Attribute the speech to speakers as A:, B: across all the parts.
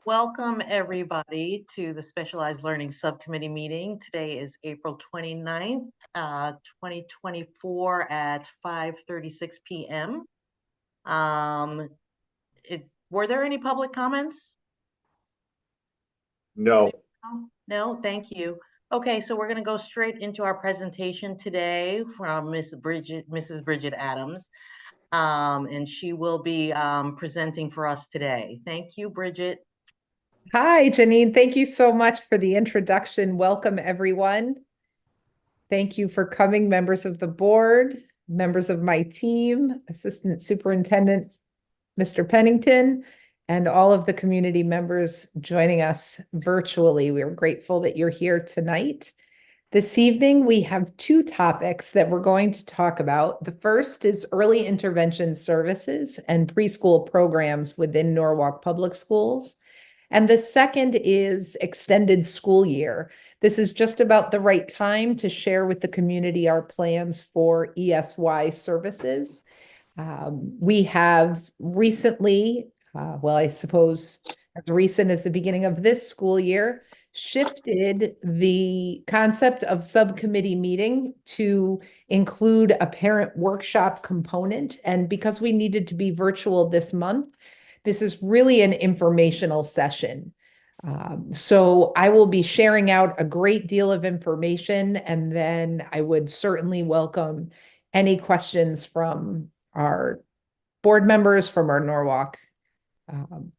A: Welcome, everybody, to the Specialized Learning Subcommittee meeting. Today is April 29th, 2024 at 5:36 p.m. Were there any public comments?
B: No.
A: No, thank you. Okay, so we're going to go straight into our presentation today from Mrs. Bridget Adams. And she will be presenting for us today. Thank you, Bridget.
C: Hi, Janine. Thank you so much for the introduction. Welcome, everyone. Thank you for coming, members of the board, members of my team, Assistant Superintendent Mr. Pennington, and all of the community members joining us virtually. We're grateful that you're here tonight. This evening, we have two topics that we're going to talk about. The first is early intervention services and preschool programs within Norwalk Public Schools. And the second is extended school year. This is just about the right time to share with the community our plans for ESY services. We have recently, I suppose as recent as the beginning of this school year, shifted the concept of subcommittee meeting to include a parent workshop component. And because we needed to be virtual this month, this is really an informational session. So I will be sharing out a great deal of information, and then I would certainly welcome any questions from our board members, from our Norwalk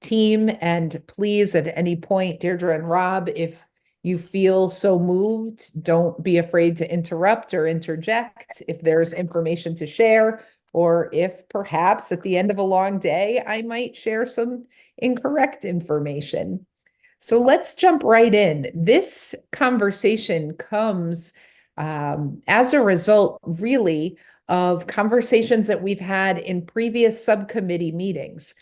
C: team. And please, at any point, Deirdre and Rob, if you feel so moved, don't be afraid to interrupt or interject if there's information to share, or if perhaps at the end of a long day, I might share some incorrect information. So let's jump right in. This conversation comes as a result, really, of conversations that we've had in previous subcommittee meetings.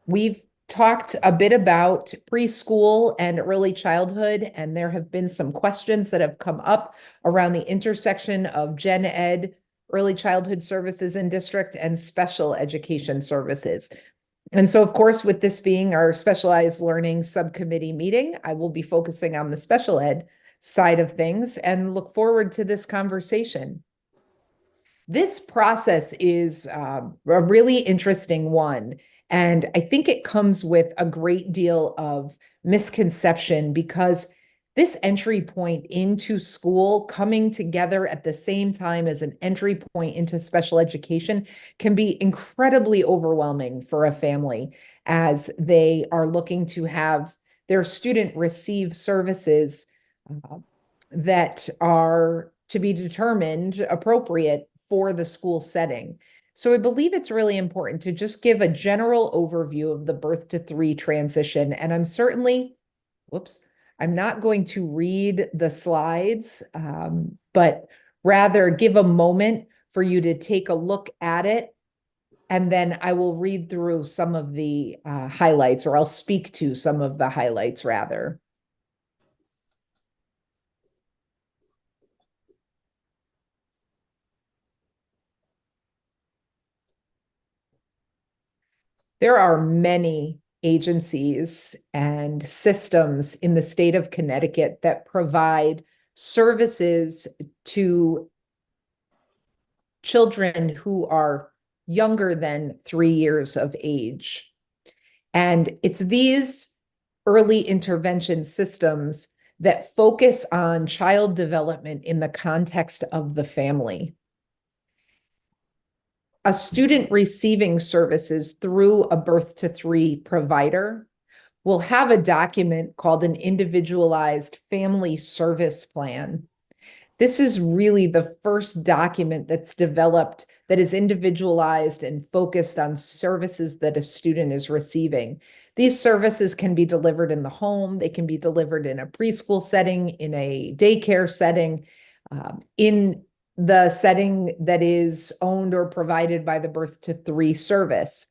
C: We've talked a bit about preschool and early childhood, and there have been some questions that have come up around the intersection of gen ed, early childhood services in district, and special education services. And so, of course, with this being our specialized learning subcommittee meeting, I will be focusing on the special ed side of things and look forward to this conversation. This process is a really interesting one. And I think it comes with a great deal of misconception, because this entry point into school, coming together at the same time as an entry point into special education, can be incredibly overwhelming for a family as they are looking to have their student receive services that are to be determined appropriate for the school setting. So I believe it's really important to just give a general overview of the birth to three transition. And I'm not going to read the slides, but rather give a moment for you to take a look at it. And then I will read through some of the highlights, or I'll speak to some of the highlights rather. There are many agencies and systems in the state of Connecticut that provide services to children who are younger than 3 years of age. And it's these early intervention systems that focus on child development in the context of the family. A student receiving services through a birth to three provider will have a document called an individualized family service plan. This is really the first document that's developed that is individualized and focused on services that a student is receiving. These services can be delivered in the home, they can be delivered in a preschool setting, in a daycare setting, in the setting that is owned or provided by the birth to three service.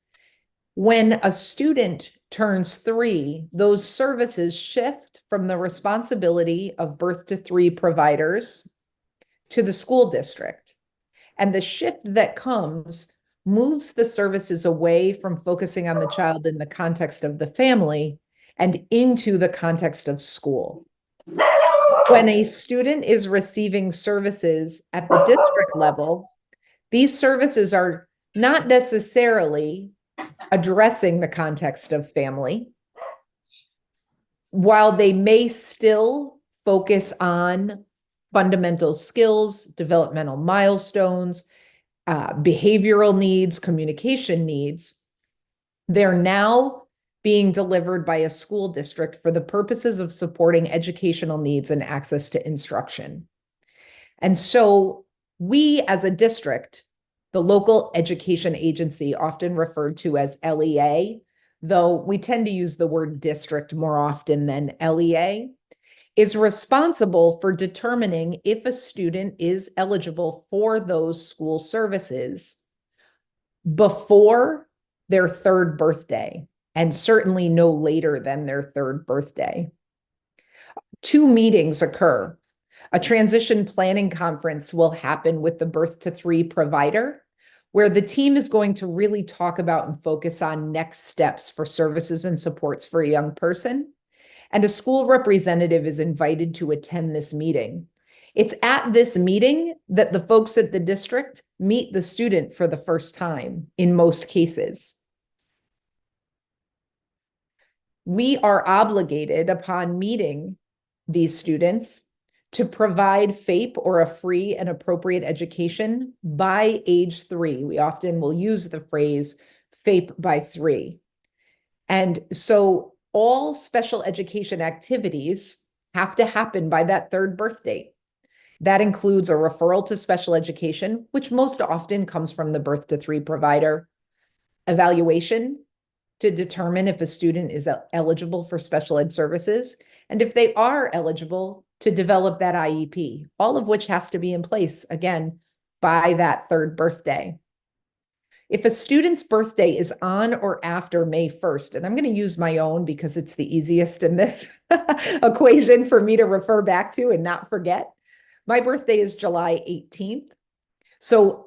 C: When a student turns 3, those services shift from the responsibility of birth to three providers to the school district. And the shift that comes moves the services away from focusing on the child in the context of the family and into the context of school. When a student is receiving services at the district level, these services are not necessarily addressing the context of family, while they may still focus on fundamental skills, developmental milestones, behavioral needs, communication needs. They're now being delivered by a school district for the purposes of supporting educational needs and access to instruction. And so we as a district, the local education agency, often referred to as LEA, though we tend to use the word district more often than LEA, is responsible for determining if a student is eligible for those school services before their third birthday, and certainly no later than their third birthday. 2 meetings occur. A transition planning conference will happen with the birth to 3 provider, where the team is going to really talk about and focus on next steps for services and supports for a young person. And a school representative is invited to attend this meeting. It's at this meeting that the folks at the district meet the student for the first time in most cases. We are obligated upon meeting these students to provide FAPE, or a free and appropriate education, by age 3. We often will use the phrase FAPE by 3. And so all special education activities have to happen by that third birth date. That includes a referral to special education, which most often comes from the birth to 3 provider, evaluation to determine if a student is eligible for special ed services, and if they are eligible, to develop that IEP, all of which has to be in place, again, by that third birthday. If a student's birthday is on or after May 1st, and I'm going to use my own because it's the easiest in this equation for me to refer back to and not forget, my birthday is July 18th. So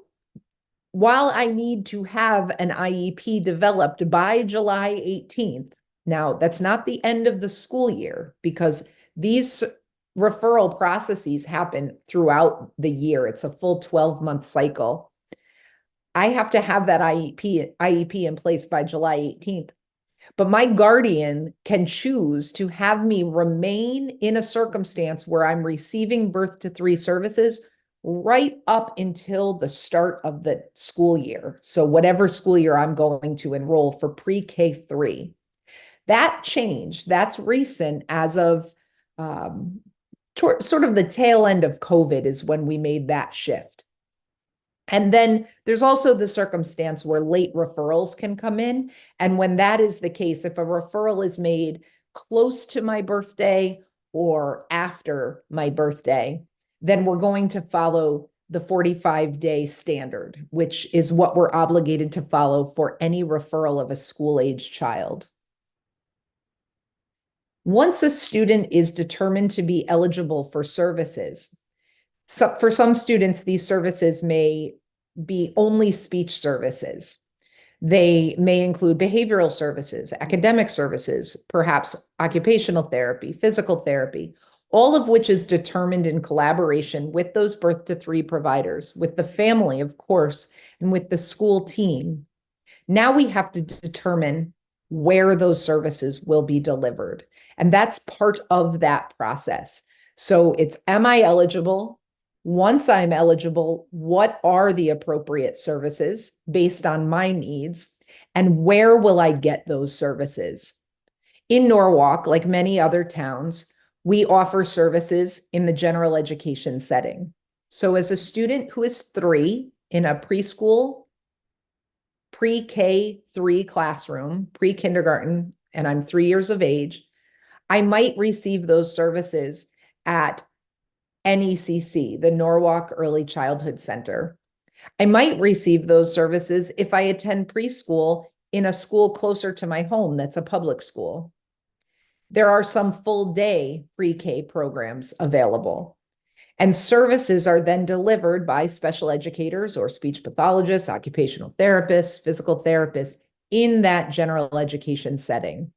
C: while I need to have an IEP developed by July 18th, now that's not the end of the school year, because these referral processes happen throughout the year. It's a full 12-month cycle. I have to have that IEP in place by July 18th. But my guardian can choose to have me remain in a circumstance where I'm receiving birth to 3 services right up until the start of the school year. So whatever school year I'm going to enroll for pre-K 3. That changed. That's recent, as of sort of the tail end of COVID is when we made that shift. And then there's also the circumstance where late referrals can come in. And when that is the case, if a referral is made close to my birthday or after my birthday, then we're going to follow the 45-day standard, which is what we're obligated to follow for any referral of a school-age child. Once a student is determined to be eligible for services, so for some students, these services may be only speech services. They may include behavioral services, academic services, perhaps occupational therapy, physical therapy, all of which is determined in collaboration with those birth to 3 providers, with the family, of course, and with the school team. Now we have to determine where those services will be delivered. And that's part of that process. So it's, am I eligible? Once I'm eligible, what are the appropriate services based on my needs? And where will I get those services? In Norwalk, like many other towns, we offer services in the general education setting. So as a student who is 3 in a preschool, pre-K 3 classroom, pre-kindergarten, and I'm 3 years of age, I might receive those services at NECC, the Norwalk Early Childhood Center. I might receive those services if I attend preschool in a school closer to my home that's a public school. There are some full day pre-K programs available. And services are then delivered by special educators or speech pathologists, occupational therapists, physical therapists in that general education setting.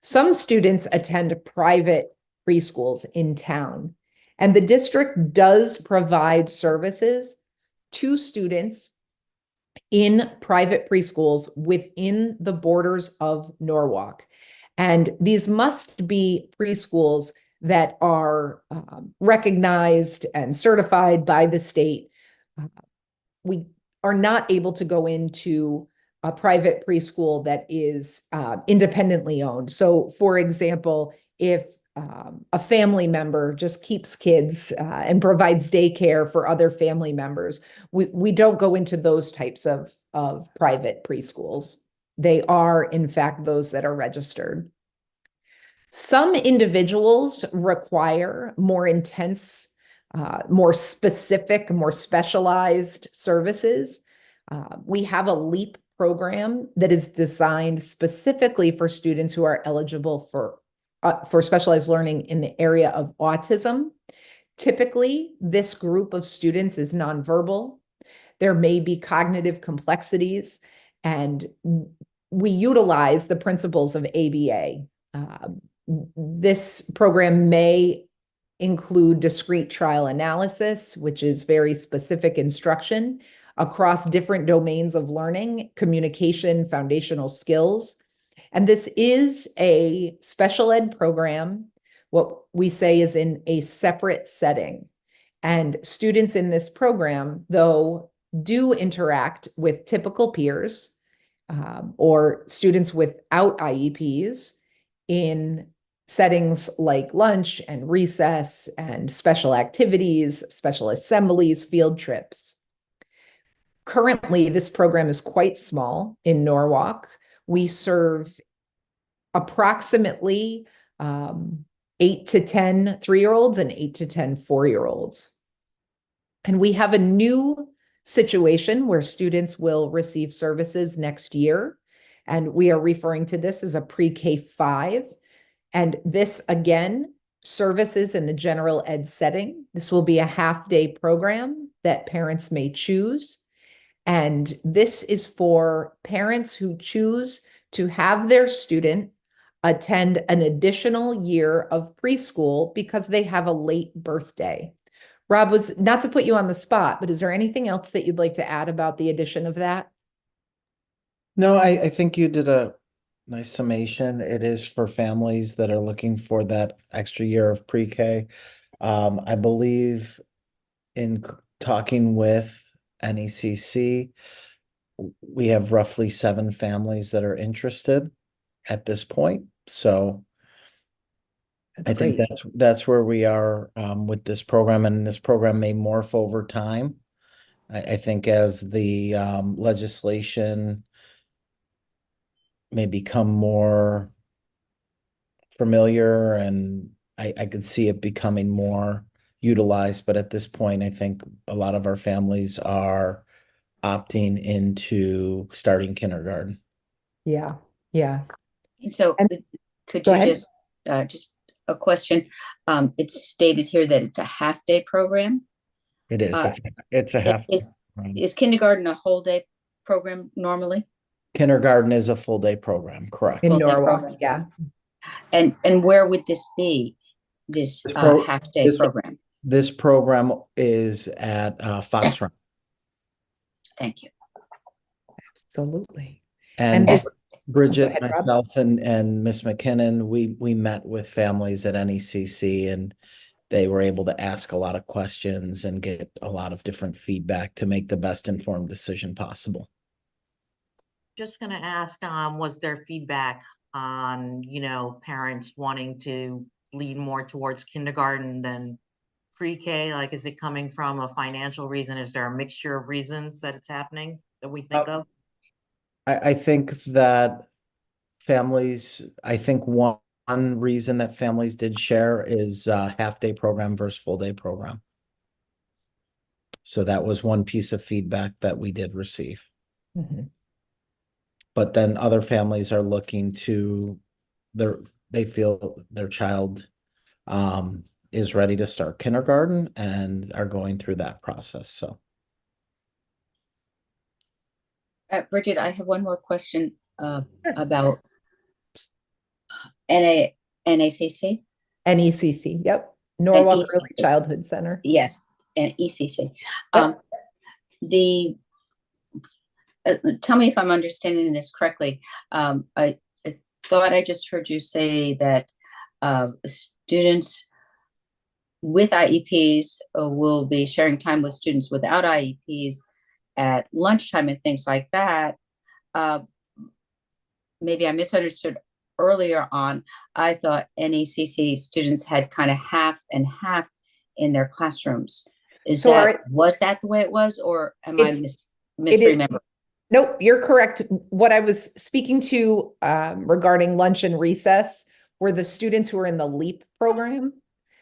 C: Some students attend private preschools in town, and the district does provide services to students in private preschools within the borders of Norwalk. And these must be preschools that are recognized and certified by the state. We are not able to go into a private preschool that is independently owned. So, for example, if a family member just keeps kids and provides daycare for other family members, we don't go into those types of private preschools. They are, in fact, those that are registered. Some individuals require more intense, more specific, more specialized services. We have a LEAP program that is designed specifically for students who are eligible for specialized learning in the area of autism. Typically, this group of students is nonverbal. There may be cognitive complexities, and we utilize the principles of ABA. This program may include discrete trial analysis, which is very specific instruction across different domains of learning, communication, foundational skills. And this is a special ed program, what we say is in a separate setting. And students in this program, though, do interact with typical peers or students without IEPs in settings like lunch and recess and special activities, special assemblies, field trips. Currently, this program is quite small in Norwalk. We serve approximately 8 to 10 3-year-olds and 8 to 10 4-year-olds. And we have a new situation where students will receive services next year. And we are referring to this as a pre-K 5. And this, again, services in the general ed setting. This will be a half-day program that parents may choose. And this is for parents who choose to have their student attend an additional year of preschool because they have a late birthday. Rob, was not to put you on the spot, but is there anything else that you'd like to add about the addition of that?
B: No, I think you did a nice summation. It is for families that are looking for that extra year of pre-K. I believe in talking with NECC, we have roughly 7 families that are interested at this point. So
C: That's
B: I think
C: great.
B: that's where we are with this program, and this program may morph over time. I think as the legislation may become more familiar, and I could see it becoming more utilized. But at this point, I think a lot of our families are opting into starting kindergarten.
C: Yeah, yeah.
D: And so
C: And
D: could
C: go
D: you
C: ahead.
D: just a question? It's stated here that it's a half-day program.
B: It is.
D: Uh,
B: It's a half.
D: Is kindergarten a whole day program normally?
B: Kindergarten is a full day program, correct?
C: In
D: Full day
C: Norwalk,
D: program.
C: yeah.
D: And where would this be, this half-day
B: this-
D: program?
B: This program is at Fox Run.
D: Thank you.
C: Absolutely.
B: And
C: this-
B: Bridget,
C: ahead, Rob.
B: myself, and Miss McKinnon, we met with families at NECC, and they were able to ask a lot of questions and get a lot of different feedback to make the best informed decision possible.
A: Just gonna ask, was there feedback on, parents wanting to lean more towards kindergarten than pre-K? Like, is it coming from a financial reason? Is there a mixture of reasons that it's happening that we think of?
B: I think that I think one reason that families did share is half-day program versus full-day program. So that was one piece of feedback that we did receive.
C: Mhm.
B: But then other families are looking to they feel their child is ready to start kindergarten and are going through that process. So
D: Bridget, I have one more question about NA, NACC?
C: NECC, yep. Norwalk Early
D: ECC.
C: Childhood Center.
D: Yes, and ECC.
C: Yep.
D: The tell me if I'm understanding this correctly. I thought I just heard you say that students with IEPs will be sharing time with students without IEPs at lunchtime and things like that. Maybe I misunderstood earlier on. I thought NECC students had kind of half and half in their classrooms. Was that the way it was, or am I misremembering?
C: Nope, you're correct. What I was speaking to regarding lunch and recess were the students who are in the LEAP program.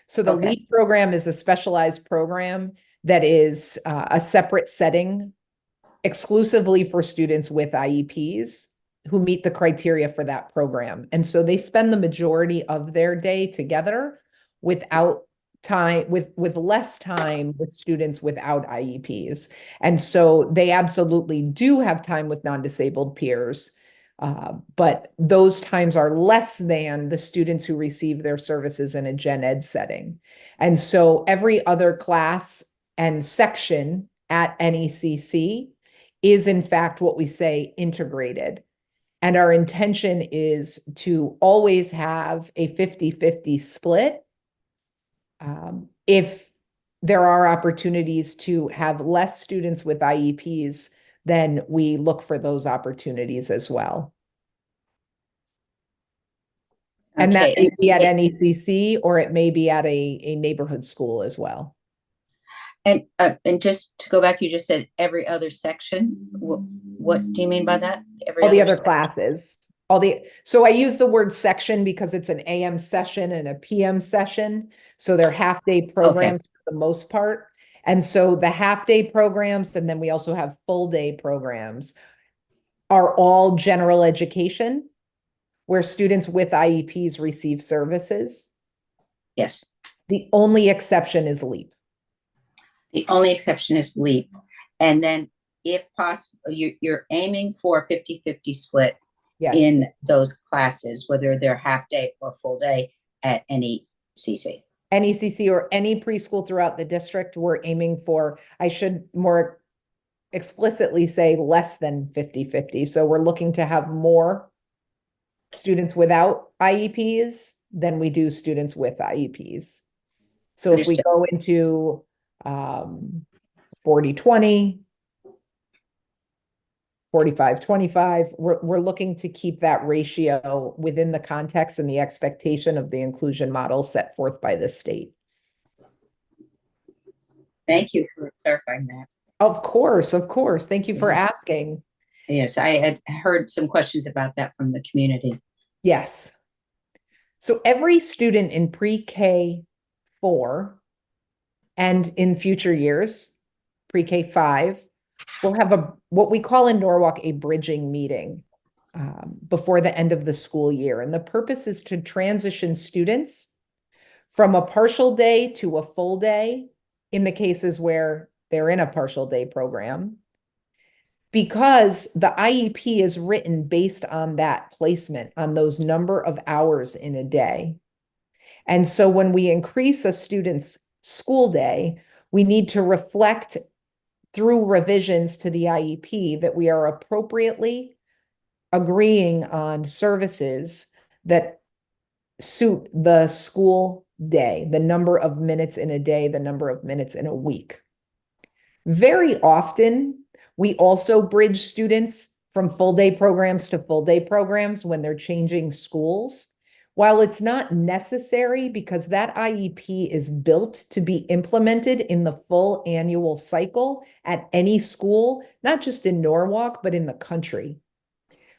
C: So the LEAP program is a specialized program that is a separate setting exclusively for students with IEPs who meet the criteria for that program. And so they spend the majority of their day together without time, with less time with students without IEPs. And so they absolutely do have time with non-disabled peers, but those times are less than the students who receive their services in a gen ed setting. And so every other class and section at NECC is in fact what we say integrated. And our intention is to always have a 50-50 split. If there are opportunities to have less students with IEPs, then we look for those opportunities as well. And that may be at NECC, or it may be at a neighborhood school as well.
D: And just to go back, you just said every other section. What do you mean by that?
C: All the other classes. So I use the word section because it's an AM session and a PM session. So they're half-day programs for the most part. And so the half-day programs, and then we also have full-day programs, are all general education where students with IEPs receive services.
D: Yes.
C: The only exception is LEAP.
D: The only exception is LEAP. And then if possible, you're aiming for a 50-50 split in those classes, whether they're half day or full day at NECC.
C: NECC or any preschool throughout the district, we're aiming for, I should more explicitly say less than 50-50. So we're looking to have more students without IEPs than we do students with IEPs. So if we go into 40-20, 45-25, we're looking to keep that ratio within the context and the expectation of the inclusion model set forth by the state.
D: Thank you for clarifying that.
C: Of course, of course. Thank you for asking.
D: Yes, I had heard some questions about that from the community.
C: Yes. So every student in pre-K 4 and in future years, pre-K 5, we'll have what we call in Norwalk a bridging meeting before the end of the school year. And the purpose is to transition students from a partial day to a full day in the cases where they're in a partial day program, because the IEP is written based on that placement, on those number of hours in a day. And so when we increase a student's school day, we need to reflect through revisions to the IEP that we are appropriately agreeing on services that suit the school day, the number of minutes in a day, the number of minutes in a week. Very often, we also bridge students from full day programs to full day programs when they're changing schools. While it's not necessary, because that IEP is built to be implemented in the full annual cycle at any school, not just in Norwalk, but in the country.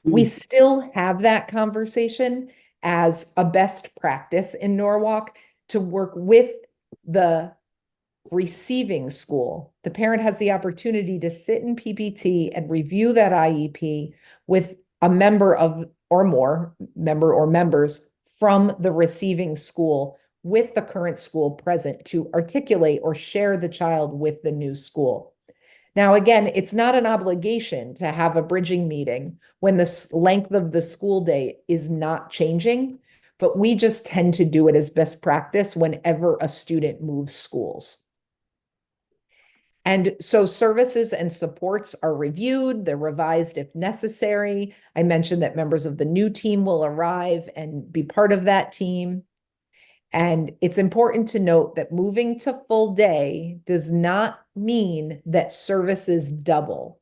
C: We still have that conversation as a best practice in Norwalk to work with the receiving school. The parent has the opportunity to sit in PPT and review that IEP with a member of or more member or members from the receiving school with the current school present to articulate or share the child with the new school. Now, again, it's not an obligation to have a bridging meeting when the length of the school day is not changing, but we just tend to do it as best practice whenever a student moves schools. And so services and supports are reviewed, they're revised if necessary. I mentioned that members of the new team will arrive and be part of that team. And it's important to note that moving to full day does not mean that services double.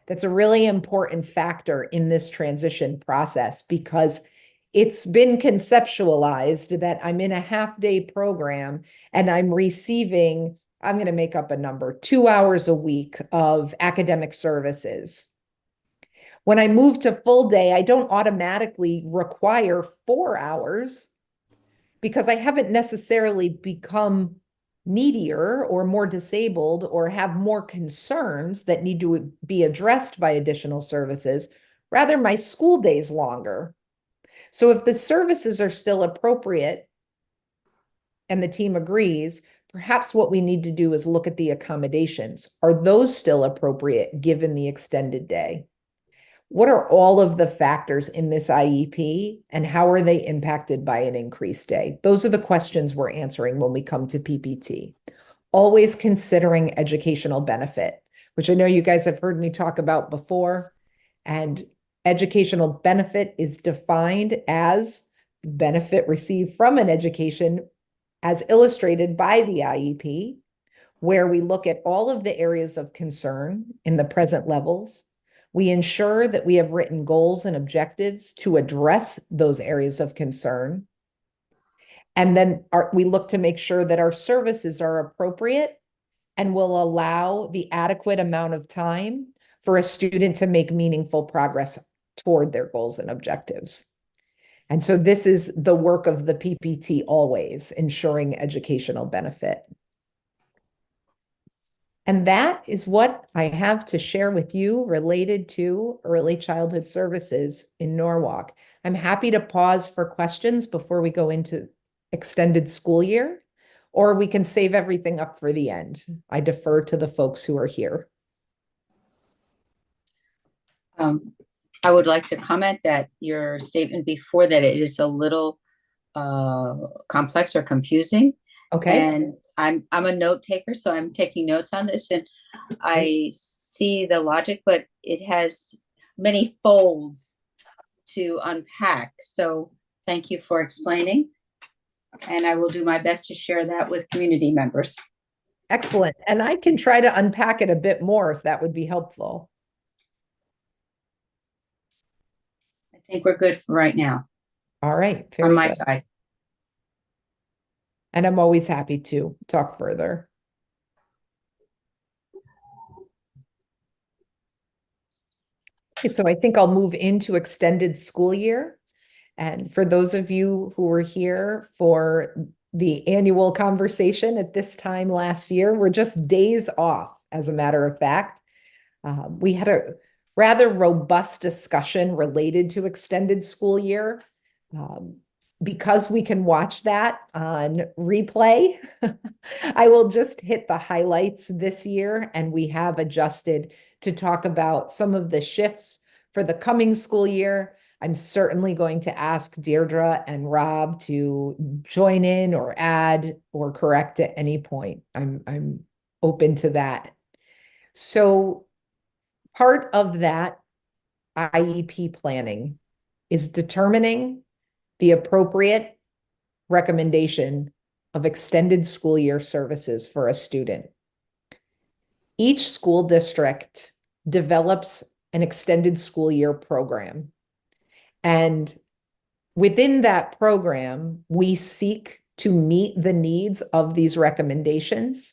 C: That's a really important factor in this transition process because it's been conceptualized that I'm in a half-day program and I'm receiving, I'm going to make up a number, 2 hours a week of academic services. When I move to full day, I don't automatically require 4 hours because I haven't necessarily become needier or more disabled or have more concerns that need to be addressed by additional services. Rather, my school day's longer. So if the services are still appropriate and the team agrees, perhaps what we need to do is look at the accommodations. Are those still appropriate given the extended day? What are all of the factors in this IEP and how are they impacted by an increased day? Those are the questions we're answering when we come to PPT. Always considering educational benefit, which I know you guys have heard me talk about before. And educational benefit is defined as benefit received from an education as illustrated by the IEP, where we look at all of the areas of concern in the present levels. We ensure that we have written goals and objectives to address those areas of concern. And then we look to make sure that our services are appropriate and will allow the adequate amount of time for a student to make meaningful progress toward their goals and objectives. And so this is the work of the PPT always, ensuring educational benefit. And that is what I have to share with you related to early childhood services in Norwalk. I'm happy to pause for questions before we go into extended school year, or we can save everything up for the end. I defer to the folks who are here.
D: I would like to comment that your statement before that it is a little complex or confusing.
C: Okay.
D: And I'm a note taker, so I'm taking notes on this, and I see the logic, but it has many folds to unpack. So thank you for explaining, and I will do my best to share that with community members.
C: Excellent. And I can try to unpack it a bit more if that would be helpful.
D: I think we're good for right now.
C: All right.
D: On my
C: good.
D: side.
C: And I'm always happy to talk further. Okay, so I think I'll move into extended school year. And for those of you who were here for the annual conversation at this time last year, we're just days off, as a matter of fact. We had a rather robust discussion related to extended school year. Because we can watch that on replay, I will just hit the highlights this year, and we have adjusted to talk about some of the shifts for the coming school year. I'm certainly going to ask Deirdre and Rob to join in or add or correct at any point. I'm open to that. So part of that IEP planning is determining the appropriate recommendation of extended school year services for a student. Each school district develops an extended school year program. And within that program, we seek to meet the needs of these recommendations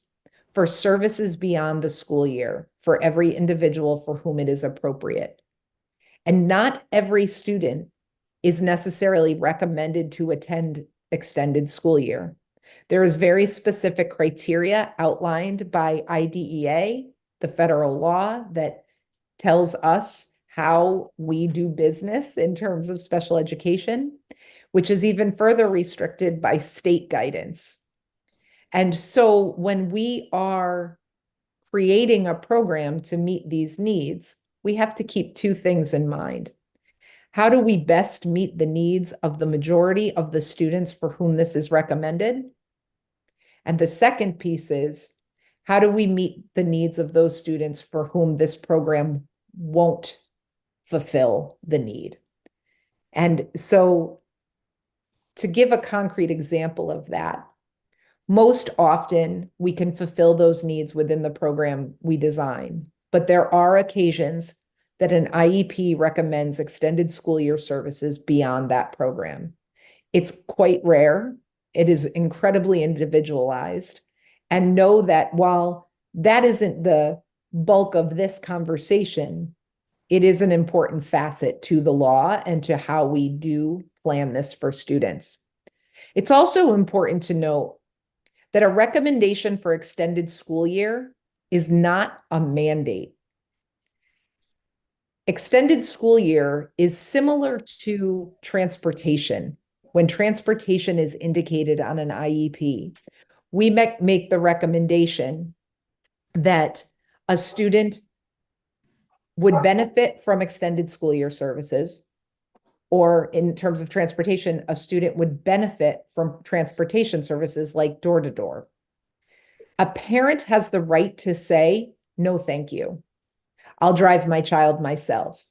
C: for services beyond the school year for every individual for whom it is appropriate. And not every student is necessarily recommended to attend extended school year. There is very specific criteria outlined by IDEA, the federal law that tells us how we do business in terms of special education, which is even further restricted by state guidance. And so when we are creating a program to meet these needs, we have to keep two things in mind. how do we best meet the needs of the majority of the students for whom this is recommended? And the second piece is, how do we meet the needs of those students for whom this program won't fulfill the need? And so to give a concrete example of that, most often we can fulfill those needs within the program we design, but there are occasions that an IEP recommends extended school year services beyond that program. It's quite rare. It is incredibly individualized. And know that while that isn't the bulk of this conversation, it is an important facet to the law and to how we do plan this for students. It's also important to note that a recommendation for extended school year is not a mandate. Extended school year is similar to transportation. When transportation is indicated on an IEP, we make the recommendation that a student would benefit from extended school year services, or in terms of transportation, a student would benefit from transportation services like door-to-door. A parent has the right to say, no, thank you. I'll drive my child myself.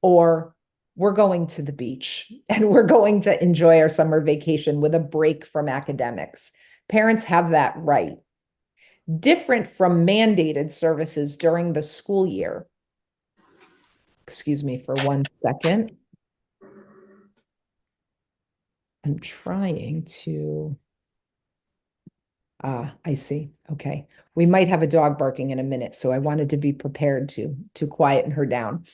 C: Or we're going to the beach and we're going to enjoy our summer vacation with a break from academics. Parents have that right. Different from mandated services during the school year. Excuse me for 1 second. I'm trying to, I see. Okay. We might have a dog barking in a minute, so I wanted to be prepared to quieten her down.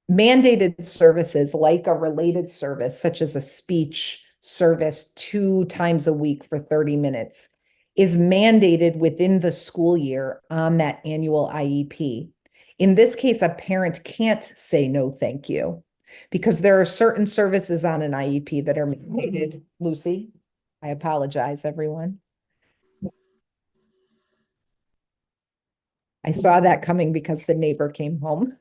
C: Mandated services like a related service, such as a speech service 2 times a week for 30 minutes, is mandated within the school year on that annual IEP. In this case, a parent can't say no, thank you, because there are certain services on an IEP that are mandated. Lucy, I apologize, everyone. I saw that coming because the neighbor came home.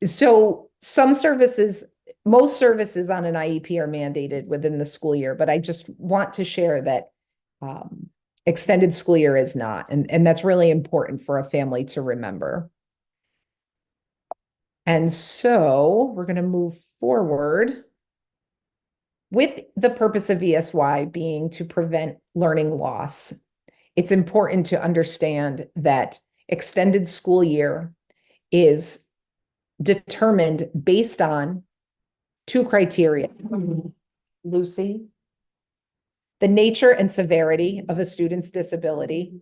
C: So some services, most services on an IEP are mandated within the school year, but I just want to share that extended school year is not, and that's really important for a family to remember. And so we're going to move forward with the purpose of ESY being to prevent learning loss. It's important to understand that extended school year is determined based on 2 criteria. Lucy, the nature and severity of a student's disability,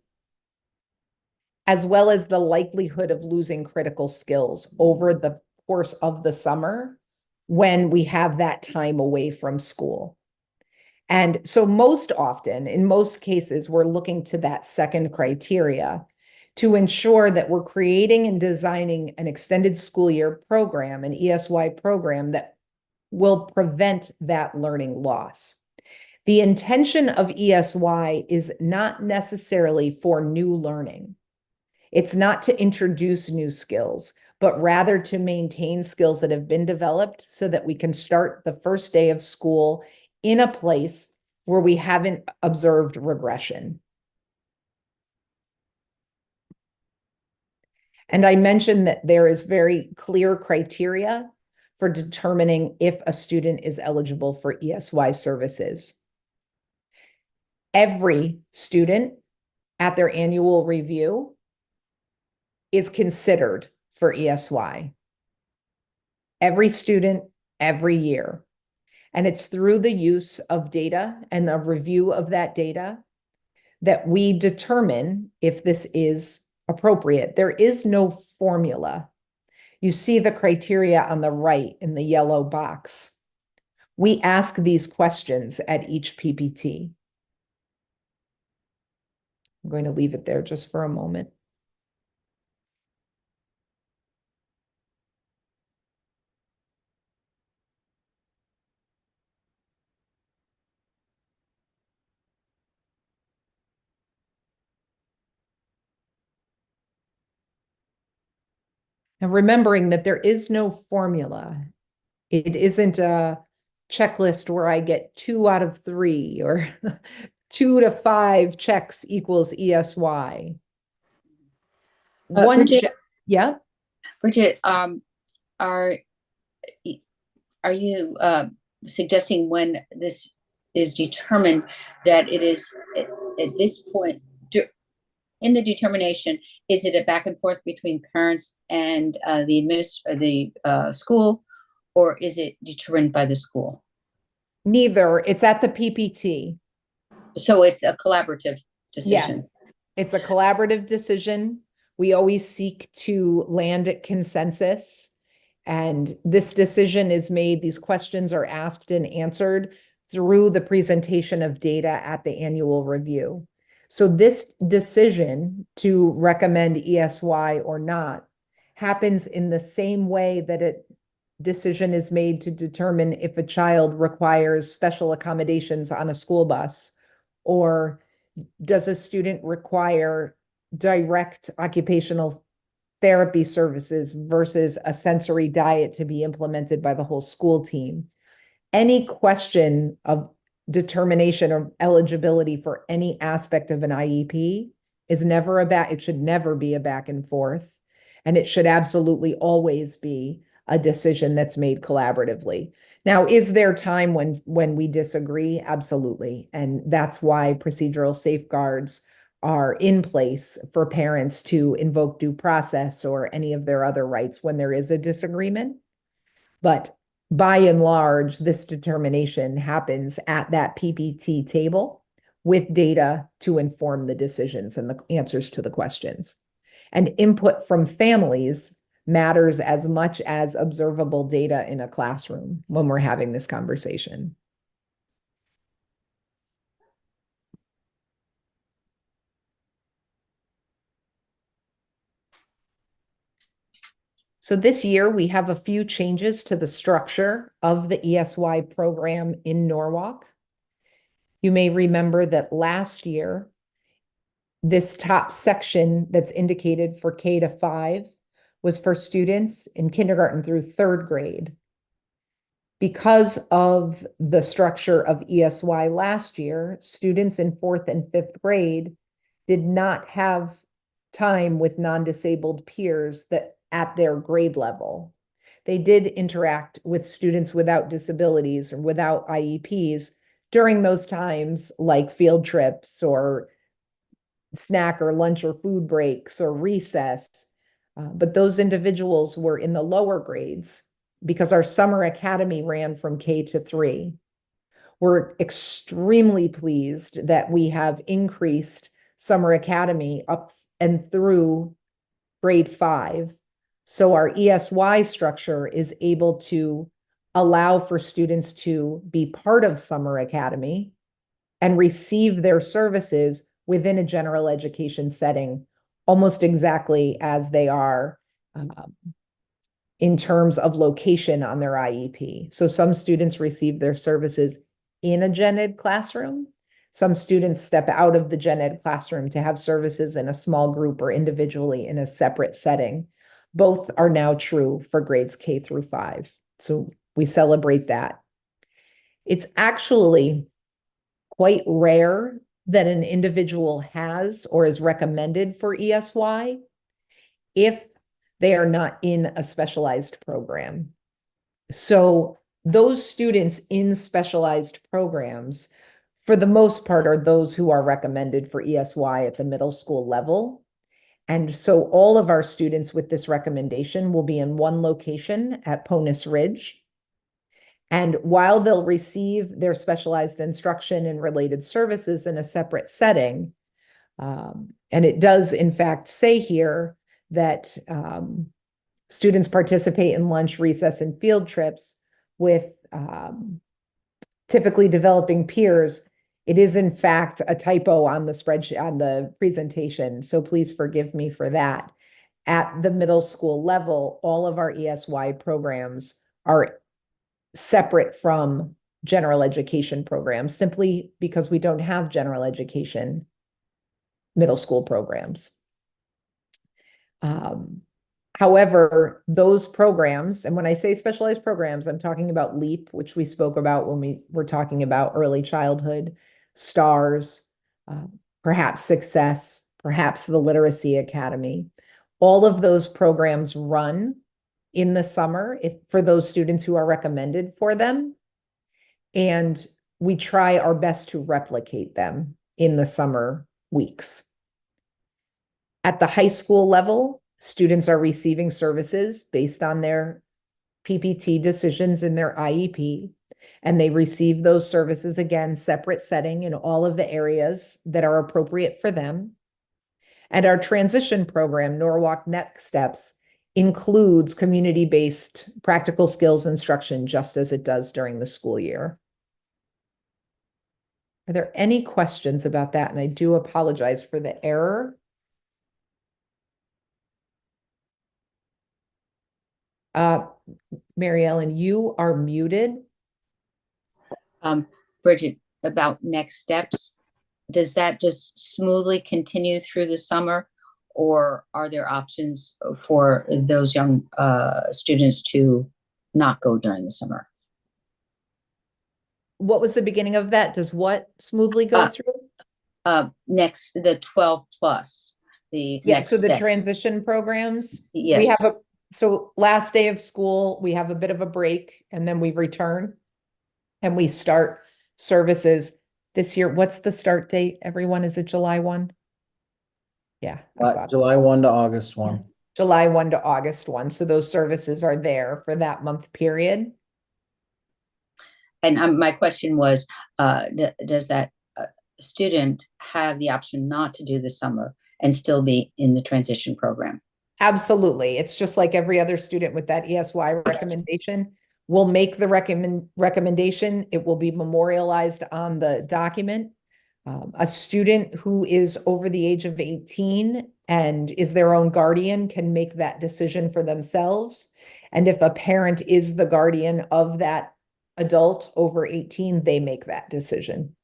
C: as well as the likelihood of losing critical skills over the course of the summer when we have that time away from school. And so most often, in most cases, we're looking to that second criteria to ensure that we're creating and designing an extended school year program, an ESY program that will prevent that learning loss. The intention of ESY is not necessarily for new learning. It's not to introduce new skills, but rather to maintain skills that have been developed so that we can start the first day of school in a place where we haven't observed regression. And I mentioned that there is very clear criteria for determining if a student is eligible for ESY services. Every student at their annual review is considered for ESY. Every student, every year. And it's through the use of data and the review of that data that we determine if this is appropriate. There is no formula. You see the criteria on the right in the yellow box. We ask these questions at each PPT. I'm going to leave it there just for a moment. And remembering that there is no formula. It isn't a checklist where I get 2 out of 3 or 2 to 5 checks equals ESY.
D: Bridget,
C: Yeah.
D: Bridget, are you suggesting when this is determined that it is at this point in the determination, is it a back and forth between parents and the school, or is it determined by the school?
C: Neither. It's at the PPT.
D: So it's a collaborative decision.
C: Yes, it's a collaborative decision. We always seek to land at consensus. And this decision is made, these questions are asked and answered through the presentation of data at the annual review. So this decision to recommend ESY or not happens in the same way that a decision is made to determine if a child requires special accommodations on a school bus, or does a student require direct occupational therapy services versus a sensory diet to be implemented by the whole school team. Any question of determination or eligibility for any aspect of an IEP is never it should never be a back and forth. And it should absolutely always be a decision that's made collaboratively. Now, is there time when we disagree? Absolutely. And that's why procedural safeguards are in place for parents to invoke due process or any of their other rights when there is a disagreement. But by and large, this determination happens at that PPT table with data to inform the decisions and the answers to the questions. And input from families matters as much as observable data in a classroom when we're having this conversation. So this year we have a few changes to the structure of the ESY program in Norwalk. You may remember that last year, this top section that's indicated for K to 5 was for students in kindergarten through 3rd grade. Because of the structure of ESY last year, students in 4th and 5th grade did not have time with non-disabled peers that at their grade level. They did interact with students without disabilities or without IEPs during those times, like field trips or snack or lunch or food breaks or recess. But those individuals were in the lower grades because our summer academy ran from K to 3. We're extremely pleased that we have increased summer academy up and through grade 5. So our ESY structure is able to allow for students to be part of summer academy and receive their services within a general education setting, almost exactly as they are in terms of location on their IEP. So some students receive their services in a gen ed classroom. Some students step out of the gen ed classroom to have services in a small group or individually in a separate setting. Both are now true for grades K through 5. So we celebrate that. It's actually quite rare that an individual has or is recommended for ESY if they are not in a specialized program. So those students in specialized programs, for the most part, are those who are recommended for ESY at the middle school level. And so all of our students with this recommendation will be in one location at Ponus Ridge. And while they'll receive their specialized instruction and related services in a separate setting, and it does in fact say here that students participate in lunch, recess, and field trips with typically developing peers. It is in fact a typo on the spreadsheet, on the presentation, so please forgive me for that. At the middle school level, all of our ESY programs are separate from general education programs, simply because we don't have general education middle school programs. However, those programs, and when I say specialized programs, I'm talking about LEAP, which we spoke about when we were talking about early childhood, STARS, perhaps Success, perhaps the Literacy Academy. All of those programs run in the summer for those students who are recommended for them. And we try our best to replicate them in the summer weeks. At the high school level, students are receiving services based on their PPT decisions in their IEP, and they receive those services again, separate setting in all of the areas that are appropriate for them. And our transition program, Norwalk Next Steps, includes community-based practical skills instruction, just as it does during the school year. Are there any questions about that? And I do apologize for the error. Mary Ellen, you are muted.
D: Bridget, about next steps, does that just smoothly continue through the summer, or are there options for those young students to not go during the summer?
C: What was the beginning of that? Does what smoothly go through?
D: Next, the 12 plus, the next
C: so the
D: steps.
C: transition programs.
D: Yes.
C: We have so last day of school, we have a bit of a break, and then we return and we start services this year. What's the start date? Everyone, is it July 1? Yeah.
B: July 1 to August 1.
C: Yes. July 1 to August 1. So those services are there for that month period.
D: And my question was, does that student have the option not to do the summer and still be in the transition program?
C: Absolutely. It's just like every other student with that ESY recommendation. We'll make the recommendation. It will be memorialized on the document. A student who is over the age of 18 and is their own guardian can make that decision for themselves. And if a parent is the guardian of that adult over 18, they make that decision.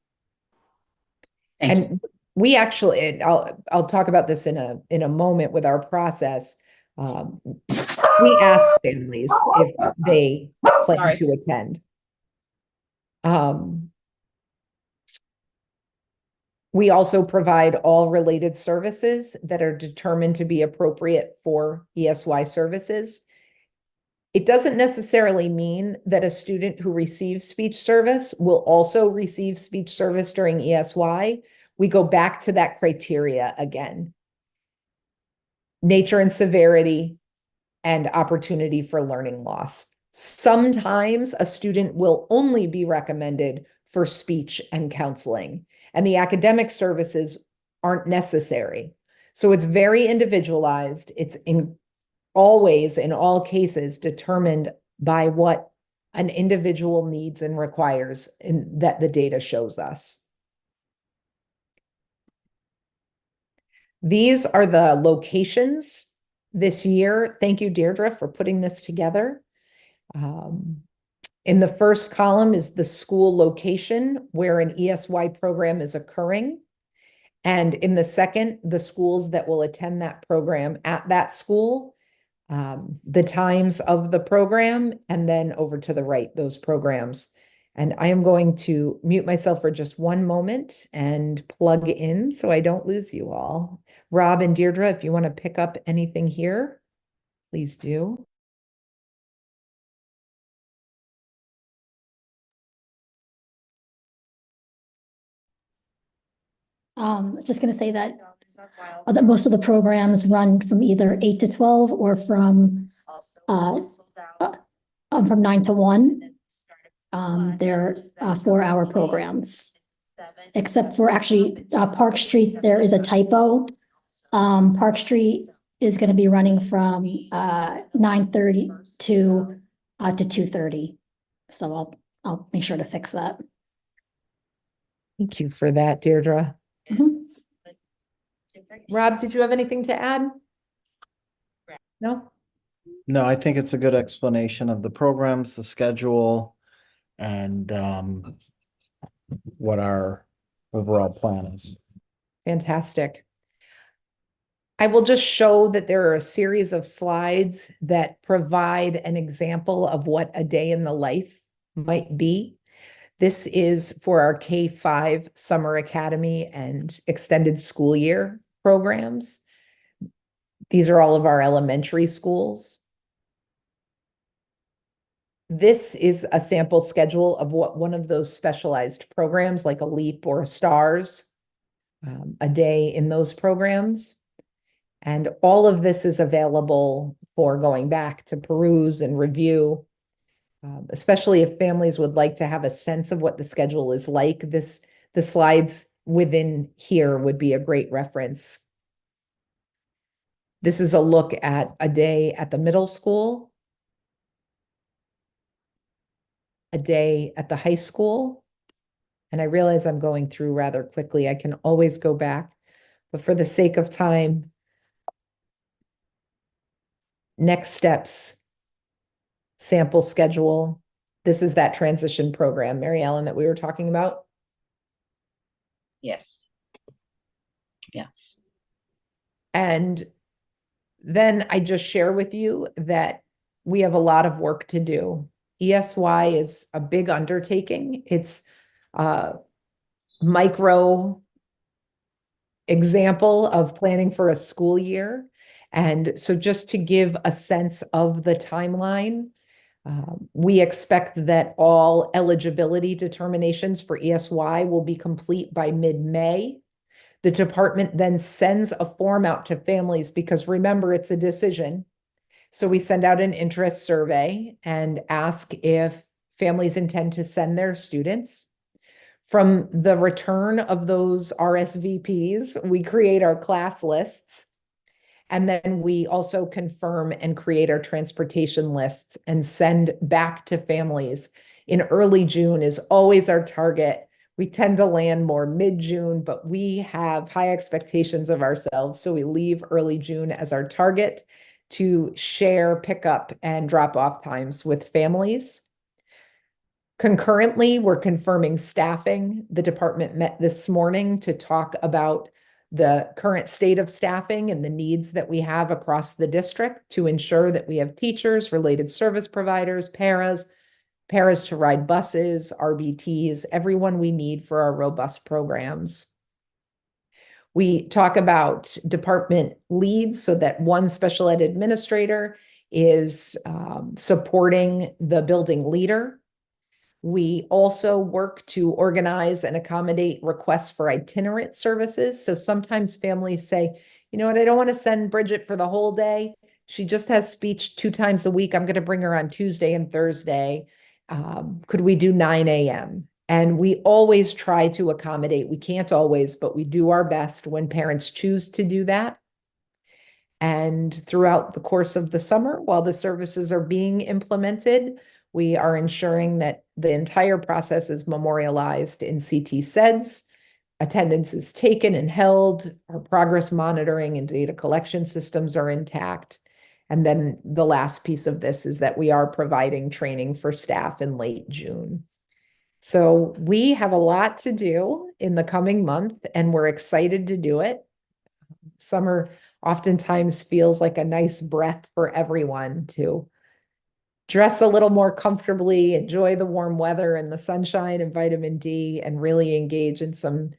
D: Thank you.
C: We actually, I'll talk about this in a moment with our process. We ask families if they plan to attend. We also provide all related services that are determined to be appropriate for ESY services. It doesn't necessarily mean that a student who receives speech service will also receive speech service during ESY. We go back to that criteria again. Nature and severity and opportunity for learning loss. Sometimes a student will only be recommended for speech and counseling, and the academic services aren't necessary. So it's very individualized. It's always, in all cases, determined by what an individual needs and requires, and that the data shows us. These are the locations this year. Thank you, Deirdre, for putting this together. In the first column is the school location where an ESY program is occurring. And in the second, the schools that will attend that program at that school, the times of the program, and then over to the right, those programs. And I am going to mute myself for just one moment and plug in so I don't lose you all. Rob and Deirdre, if you want to pick up anything here, please do.
E: Just going to say that most of the programs run from either 8 to 12 or from 9 to 1. They're 4-hour programs, except for actually Park Street. There is a typo. Park Street is going to be running from 9:30 to 2:30. So I'll make sure to fix that.
C: Thank you for that, Deirdre.
E: Mm-hmm.
C: Rob, did you have anything to add? No?
B: No, I think it's a good explanation of the programs, the schedule, and what our overall plan is.
C: Fantastic. I will just show that there are a series of slides that provide an example of what a day in the life might be. This is for our K-5 Summer Academy and Extended School Year programs. These are all of our elementary schools. This is a sample schedule of what one of those specialized programs like a LEAP or a STARS, a day in those programs. And all of this is available for going back to peruse and review, especially if families would like to have a sense of what the schedule is like. The slides within here would be a great reference. This is a look at a day at the middle school, a day at the high school. And I realize I'm going through rather quickly. I can always go back, but for the sake of time, next steps, sample schedule. This is that transition program, Mary Ellen, that we were talking about.
D: Yes. Yes.
C: And then I just share with you that we have a lot of work to do. ESY is a big undertaking. It's a micro example of planning for a school year. And so just to give a sense of the timeline, we expect that all eligibility determinations for ESY will be complete by mid-May. The department then sends a form out to families because remember, it's a decision. So we send out an interest survey and ask if families intend to send their students. From the return of those RSVPs, we create our class lists. And then we also confirm and create our transportation lists and send back to families. In early June is always our target. We tend to land more mid-June, but we have high expectations of ourselves. So we leave early June as our target to share pickup and drop-off times with families. Concurrently, we're confirming staffing. The department met this morning to talk about the current state of staffing and the needs that we have across the district to ensure that we have teachers, related service providers, paras to ride buses, RBTs, everyone we need for our robust programs. We talk about department leads so that one special ed administrator is supporting the building leader. We also work to organize and accommodate requests for itinerant services. So sometimes families say, you know what, I don't want to send Bridget for the whole day. She just has speech 2 times a week. I'm going to bring her on Tuesday and Thursday. Could we do 9 a.m.? And we always try to accommodate. We can't always, but we do our best when parents choose to do that. And throughout the course of the summer, while the services are being implemented, we are ensuring that the entire process is memorialized in CT SEDS. Attendance is taken and held. Our progress monitoring and data collection systems are intact. And then the last piece of this is that we are providing training for staff in late June. So we have a lot to do in the coming month, and we're excited to do it. Summer oftentimes feels like a nice breath for everyone to dress a little more comfortably, enjoy the warm weather and the sunshine and vitamin D, and really engage in some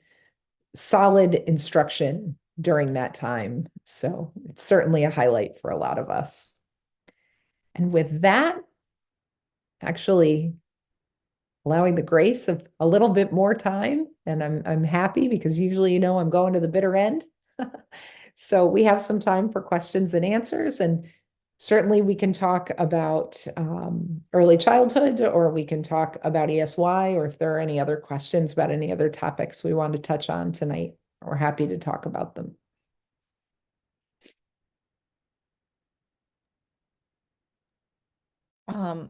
C: solid instruction during that time. So it's certainly a highlight for a lot of us. And with that, actually allowing the grace of a little bit more time, and I'm happy because usually, I'm going to the bitter end. So we have some time for questions and answers, and certainly we can talk about early childhood, or we can talk about ESY, or if there are any other questions about any other topics we want to touch on tonight, we're happy to talk about them.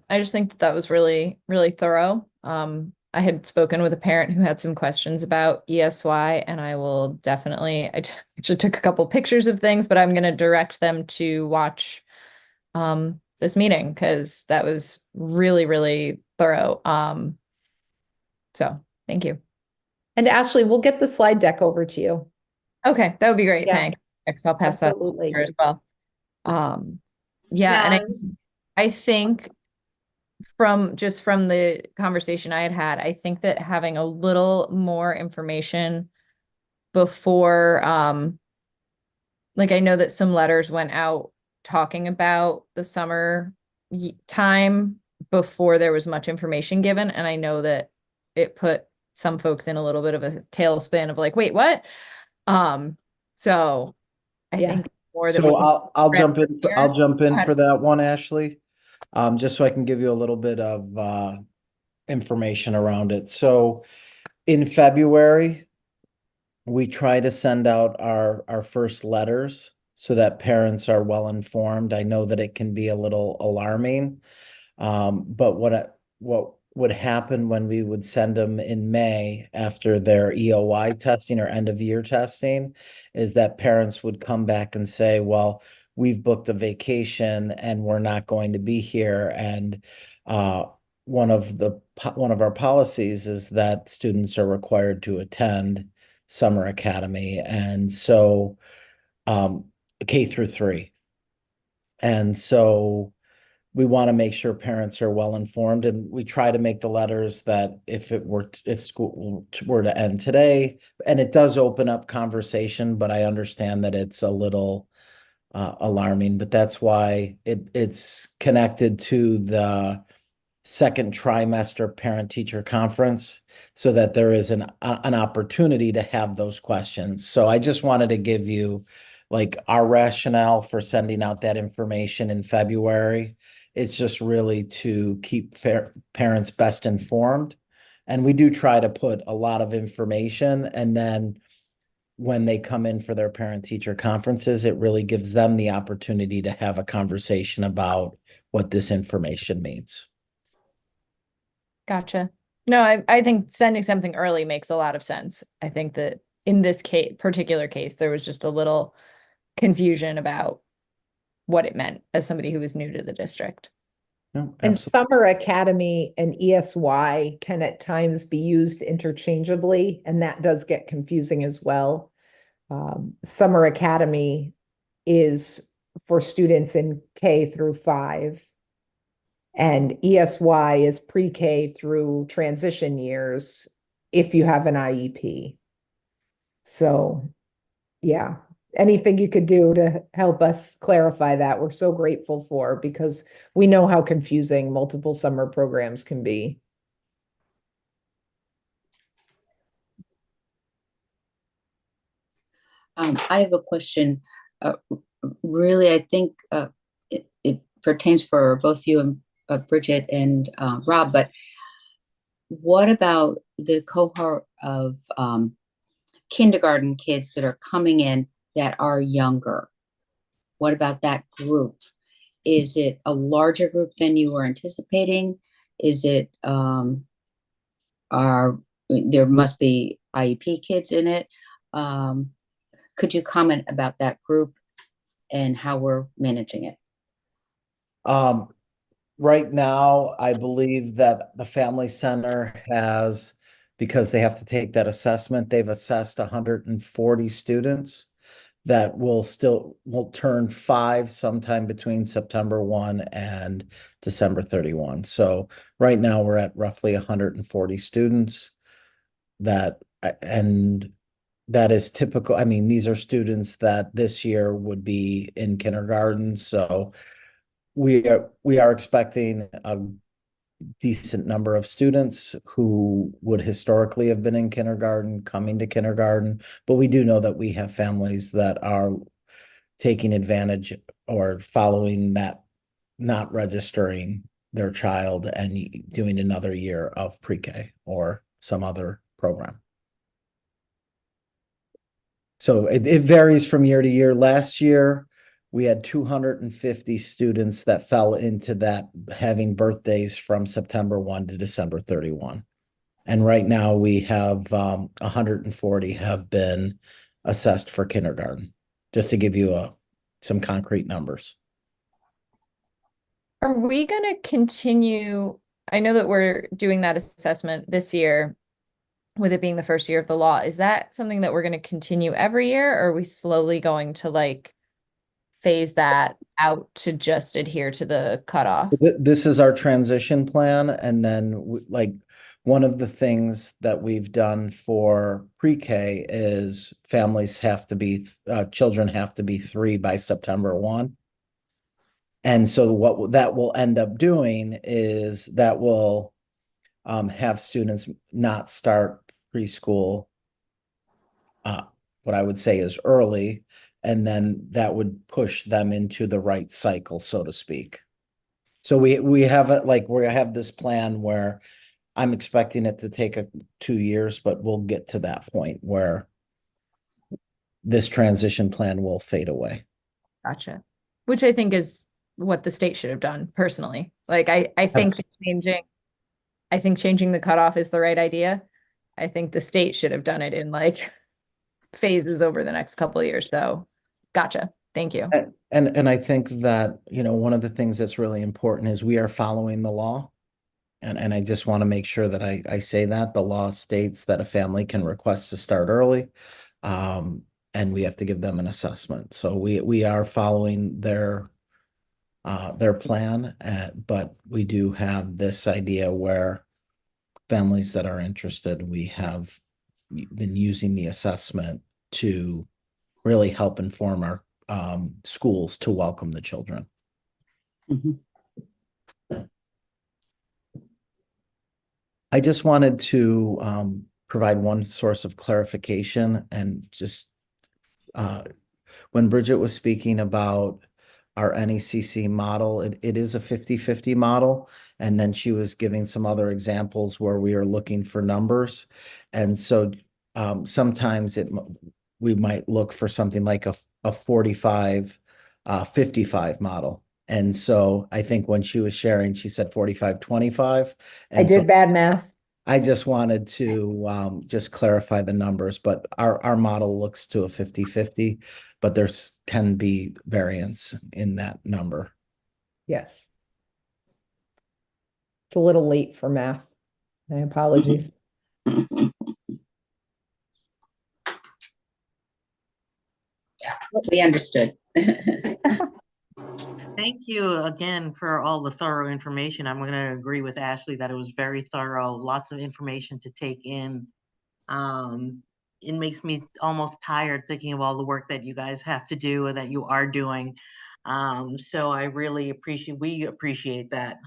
F: I just think that was really, really thorough. I had spoken with a parent who had some questions about ESY, and I will definitely, actually took a couple pictures of things, but I'm going to direct them to watch this meeting because that was really, really thorough. So thank you.
C: And Ashley, we'll get the slide deck over to you.
F: Okay, that would be great.
C: Yeah.
F: Thanks. I'll pass that
C: Absolutely.
F: over as well. Yeah, and I think from the conversation I had, I think that having a little more information before, like I know that some letters went out talking about the summer time before there was much information given, and I know that it put some folks in a little bit of a tailspin of like, wait, what? So I
C: Yeah.
F: think more that we
B: So
F: can
B: I'll jump in,
F: here.
B: I'll jump in
F: Go ahead.
B: for that one, Ashley. Just so I can give you a little bit of, information around it. So in February, we try to send out our first letters so that parents are well informed. I know that it can be a little alarming. But what would happen when we would send them in May after their EOY testing or end of year testing is that parents would come back and say, well, we've booked a vacation and we're not going to be here. And one of our policies is that students are required to attend summer academy. And so K through 3. And so we want to make sure parents are well informed, and we try to make the letters that if school were to end today, and it does open up conversation, but I understand that it's a little alarming, but that's why it's connected to the second trimester parent teacher conference so that there is an opportunity to have those questions. So I just wanted to give you like our rationale for sending out that information in February. It's just really to keep parents best informed. And we do try to put a lot of information, and then when they come in for their parent teacher conferences, it really gives them the opportunity to have a conversation about what this information means.
F: Gotcha. No, I think sending something early makes a lot of sense. I think that in this particular case, there was just a little confusion about what it meant as somebody who was new to the district.
B: No,
C: And
B: absolutely.
C: Summer Academy and ESY can at times be used interchangeably, and that does get confusing as well. Summer Academy is for students in K through 5. And ESY is pre-K through transition years if you have an IEP. So, yeah, anything you could do to help us clarify that, we're so grateful for, because we know how confusing multiple summer programs can be.
D: I have a question. Really, I think it pertains for both you and Bridget and Rob, but what about the cohort of kindergarten kids that are coming in that are younger? What about that group? Is it a larger group than you were anticipating? Is it there must be IEP kids in it? Could you comment about that group and how we're managing it?
B: Right now, I believe that the Family Center has, because they have to take that assessment, they've assessed 140 students that will turn 5 sometime between September 1 and December 31. So right now we're at roughly 140 students and that is typical. I mean, these are students that this year would be in kindergarten. So we are expecting a decent number of students who would historically have been in kindergarten coming to kindergarten, but we do know that we have families that are taking advantage or following that, not registering their child and doing another year of pre-K or some other program. So it varies from year to year. Last year, we had 250 students that fell into that, having birthdays from September 1 to December 31. And right now we have 140 have been assessed for kindergarten, just to give you some concrete numbers.
F: Are we going to continue? I know that we're doing that assessment this year. with it being the first year of the law. Is that something that we're going to continue every year, or are we slowly going to like phase that out to just adhere to the cutoff?
B: This is our transition plan, and then like one of the things that we've done for pre-K is families have to be children have to be 3 by September 1. And so what that will end up doing is that will have students not start preschool what I would say is early, and then that would push them into the right cycle, so to speak. So we have it like we have this plan where I'm expecting it to take 2 years, but we'll get to that point where this transition plan will fade away.
F: Gotcha. Which I think is what the state should have done personally. Like I think changing the cutoff is the right idea. I think the state should have done it in like phases over the next couple of years. So gotcha. Thank you.
B: And I think that, one of the things that's really important is we are following the law. And I just want to make sure that I say that the law states that a family can request to start early. And we have to give them an assessment. So we are following their plan, but we do have this idea where families that are interested, we have been using the assessment to really help inform our schools to welcome the children.
D: Mhm.
B: I just wanted to provide one source of clarification, and just when Bridget was speaking about our NECC model, it is a 50-50 model. And then she was giving some other examples where we are looking for numbers. And so sometimes we might look for something like a 45, 55 model. And so I think when she was sharing, she said 45, 25.
C: I did bad math.
B: I just wanted to just clarify the numbers, but our model looks to a 50-50, but can be variance in that number.
C: Yes. It's a little late for math. My apologies.
D: We understood.
A: Thank you again for all the thorough information. I'm going to agree with Ashley that it was very thorough, lots of information to take in. It makes me almost tired thinking of all the work that you guys have to do and that you are doing. So I really we appreciate that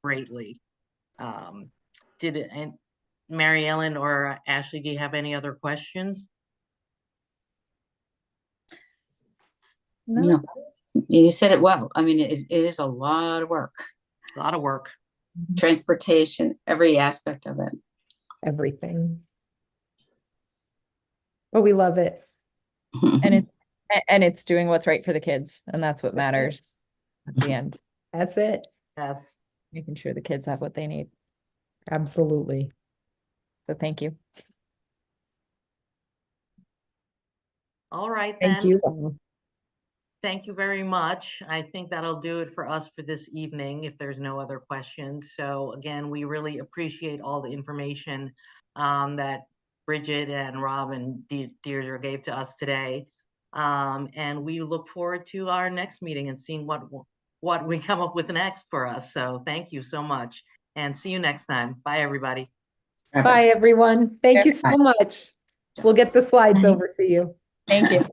A: greatly. And Mary Ellen or Ashley, do you have any other questions?
D: No, you said it well. I mean, it is a lot of work.
A: A lot of work.
D: Transportation, every aspect of it.
C: Everything. But we love it.
F: And it's doing what's right for the kids, and that's what matters at the end.
C: That's it.
A: Yes.
F: Making sure the kids have what they need.
C: Absolutely.
F: So thank you.
A: All right, then.
C: Thank you.
A: Thank you very much. I think that'll do it for us for this evening if there's no other questions. So again, we really appreciate all the information that Bridget and Rob and Deirdre gave to us today. And we look forward to our next meeting and seeing what we come up with next for us. So thank you so much and see you next time. Bye, everybody.
C: Bye, everyone. Thank you so much. We'll get the slides over to you.
F: Thank you.